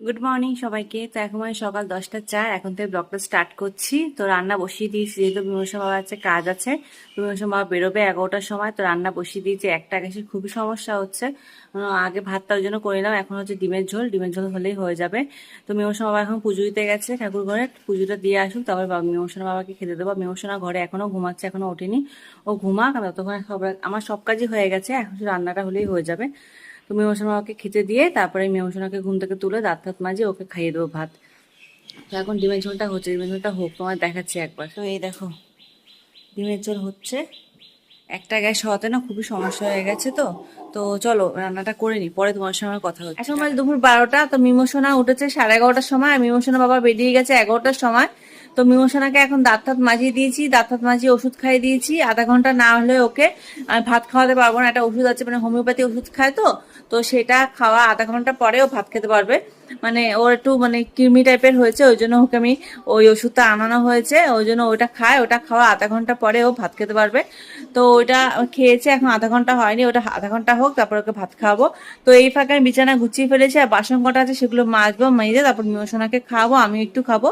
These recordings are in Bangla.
গুড মর্নিং সবাইকে। তো এখন আমি সকাল 10টা 4 এখন থেকে ব্লগটা স্টার্ট করছি। তো রান্না বসিয়ে দিয়েছি, যেহেতু বিমর্শন বাবা আছে, কাজ আছে। বিমর্শন বাবা বেরোবে 11টার সময়, তো রান্না বসিয়ে দিয়েছি। একটা গ্যাসের খুবই সমস্যা হচ্ছে। আগে ভাতটা ওই জন্য করে নিলাম, এখন হচ্ছে ডিমের ঝোল হলেই হয়ে যাবে। তো বিমর্শন বাবা এখন পুজো দিতে গেছে ঠাকুর ঘরে, পুজোটা দিয়ে আসুক, তারপর বিমর্শন বাবাকে খেতে দেবো। বিমর্শনা ঘরে এখনো ঘুমাচ্ছে, এখনো ওঠেনি। ও ঘুমাক, ততক্ষণ আমার সব কাজই হয়ে গেছে, এখন শুধু রান্নাটা হলেই হয়ে যাবে। তো মিমোশনা ওকে খেতে দিয়ে তারপরে মিমোশনাকে ঘুম থেকে তুলে দাঁত ফাত মাঝে ওকে খাইয়ে দেবো ভাত। তো এখন ডিমের ঝোলটা হচ্ছে, ডিমের ঝোলটা হোক, তোমার দেখাচ্ছি একবার। তো এই দেখো ডিমের ঝোল হচ্ছে। একটা গ্যাস হওয়াতে না খুবই সমস্যা হয়ে গেছে। তো তো চলো রান্নাটা করে নি, পরে তোমার সঙ্গে কথা হচ্ছে। এখন বাজে দুপুর 12টা। তো মিমোশনা উঠেছে 11:30টার সময়, আর মিমোশনা বাবা বেরিয়ে গেছে 11টার সময়। তো মিমোশনাকে এখন দাঁত ফাত মাজিয়ে দিয়েছি, দাঁত ফাত মাজিয়ে ওষুধ খাইয়ে দিয়েছি। আধা ঘন্টা না হলে ওকে আমি ভাত খাওয়াতে পারবো না। একটা ওষুধ আছে, মানে হোমিওপ্যাথি ওষুধ খায়। তো তো সেটা খাওয়া আধা ঘন্টা পরে ও ভাত খেতে পারবে। মানে ওর একটু মানে কৃমি টাইপের হয়েছে, ওই জন্য ওকে আমি ওই ওষুধটা আনানো হয়েছে, ওই জন্য ওটা খায়। ওটা খাওয়া আধা ঘন্টা পরে ও ভাত খেতে পারবে। তো ওইটা খেয়েছে, এখন আধা ঘন্টা হয়নি, ওটা আধা ঘন্টা হোক, তারপর ওকে ভাত খাওয়াবো। তো এই ফাঁকে আমি বিছানা গুছিয়ে ফেলেছি, আর বাসন কটা আছে সেগুলো মাজবো, মেজে তারপর মিমোশনাকে খাওয়াবো, আমি একটু খাবো।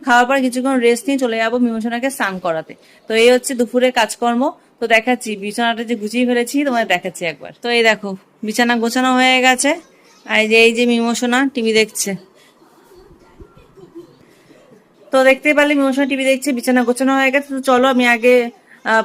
খাওয়ার পর কিছুক্ষণ রেস্ট নিয়ে চলে যাবো মিমোশনাকে স্নান করাতে। তো এই হচ্ছে দুপুরের কাজকর্ম। তো দেখাচ্ছি বিছানাটা যে গুছিয়ে ফেলেছি, তোমাদের দেখাচ্ছি একবার। তো এই দেখো বিছানা গোছানো হয়ে গেছে। আর এই যে মিমোশনা টিভি দেখছে। তো দেখতেই পারলে মিমোশনা টিভি দেখছে, বিছানা গোছানো হয়ে গেছে। তো চলো আমি আগে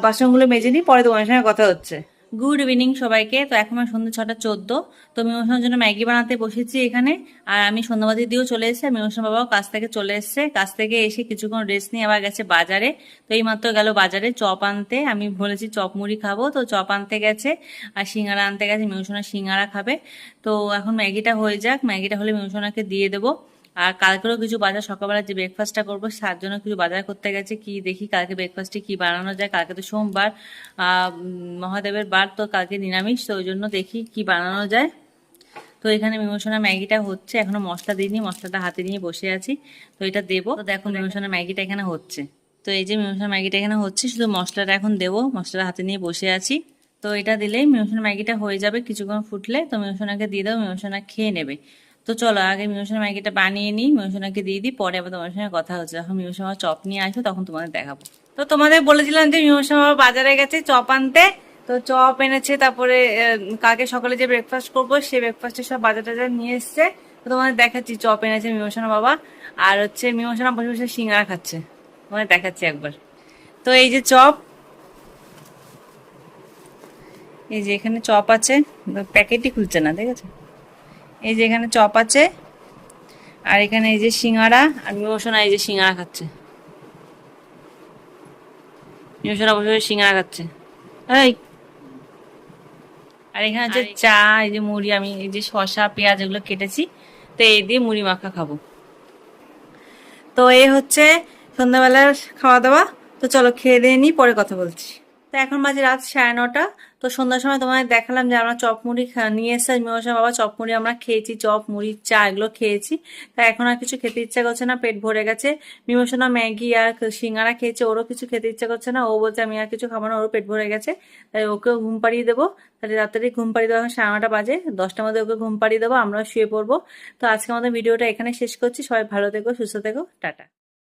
বাসনগুলো মেজে নিই, পরে তোমার সঙ্গে কথা হচ্ছে। গুড ইভিনিং সবাইকে। তো এখন আমার সন্ধ্যে 6টা 14। তো মিমোশনের জন্য ম্যাগি বানাতে বসেছি এখানে। আর আমি সন্ধ্যাবাতি দিয়েও চলে এসেছি, মিমোশন বাবাও কাজ থেকে চলে এসেছে। কাজ থেকে এসে কিছুক্ষণ রেস্ট নিয়ে আবার গেছে বাজারে। তো এই মাত্র গেল বাজারে চপ আনতে। আমি বলেছি চপ মুড়ি খাবো, তো চপ আনতে গেছে। আর সিঙ্গারা আনতে গেছে, মিমোশনা সিঙ্গারা খাবে। তো এখন ম্যাগিটা হয়ে যাক, ম্যাগিটা হলে মিমোশনাকে দিয়ে দেবো। আর কালকেরও কিছু বাজার, সকালবেলা যে ব্রেকফাস্টটা করবো তার জন্য কিছু বাজার করতে গেছে। কি দেখি কালকে ব্রেকফাস্টে কি বানানো যায়। কালকে তো সোমবার, মহাদেবের বার, তো কালকে নিরামিষ, তো ওই জন্য দেখি কি বানানো যায়। তো এখানে মিমোশনা ম্যাগিটা হচ্ছে, এখনো মশলা দিইনি, মশলাটা হাতে নিয়ে বসে আছি। তো এটা দেবো। তো দেখো মিমোশনা ম্যাগিটা এখানে হচ্ছে। তো এই যে মিমোশনা ম্যাগিটা এখানে হচ্ছে, শুধু মশলাটা এখন দেবো, মশলাটা হাতে নিয়ে বসে আছি। তো এটা দিলেই মিমোশনা ম্যাগিটা হয়ে যাবে, কিছুক্ষণ ফুটলে তো মিমোশনাকে দিয়ে দেবো, মিমোশনা খেয়ে নেবে। তো চলো আগে মিমোশনা ম্যাগিটা বানিয়ে নিই, মিমোশনাকে দিয়ে দিই, পরে আবার তোমার সঙ্গে কথা হচ্ছে। যখন মিমোশনা চপ নিয়ে আসবে তখন তোমাদের দেখাবো। তো তোমাদের বলেছিলাম যে মিমোশনা বাবা বাজারে গেছে চপ আনতে। তো চপ এনেছে, তারপরে কালকে সকালে যে ব্রেকফাস্ট করবো সেই ব্রেকফাস্টের সব বাজার টাজার নিয়ে এসছে। তো তোমাদের দেখাচ্ছি, চপ এনেছে মিমোশনা বাবা। আর হচ্ছে মিমোশনা বসে বসে সিঙ্গারা খাচ্ছে, তোমাদের দেখাচ্ছি একবার। তো এই যে চপ, এই যে এখানে চপ আছে, প্যাকেটই খুলছে না, দেখেছো? এই যে এখানে চপ আছে, আর এখানে এই যে সিঙ্গারা, আর মিমোশনা এই যে সিঙ্গারা খাচ্ছে। মিমোশনা বসে বসে সিঙ্গারা খাচ্ছে। এই, আর এখানে হচ্ছে চা, এই যে মুড়ি, আমি এই যে শসা পেঁয়াজ এগুলো কেটেছি, তো এই দিয়ে মুড়ি মাখা খাবো। তো এই হচ্ছে সন্ধ্যাবেলার খাওয়া দাওয়া। তো চলো খেয়ে দিয়ে নিই, পরে কথা বলছি। তো এখন বাজে রাত 9:30। তো সন্ধ্যার সময় তোমাদের দেখালাম যে আমরা চপ মুড়ি নিয়ে এসে মিমোশা বাবা চপ মুড়ি আমরা খেয়েছি, চপ মুড়ি চা এগুলো খেয়েছি। তা এখন আর কিছু খেতে ইচ্ছা করছে না, পেট ভরে গেছে। মিমোশনা ম্যাগি আর সিঙ্গারা খেয়েছে, ওরও কিছু খেতে ইচ্ছা করছে না। ও বলছে আমি আর কিছু খাবো না, ওরও পেট ভরে গেছে। তাই ওকেও ঘুম পাড়িয়ে দেবো। তাহলে রাত্রে ঘুম পাড়িয়ে দেবো, এখন 9:30 বাজে, 10টার মধ্যে ওকে ঘুম পাড়িয়ে দেবো, আমরাও শুয়ে পড়বো। তো আজকে আমাদের ভিডিওটা এখানে শেষ করছি। সবাই ভালো থেকো, সুস্থ থেকো, টাটা।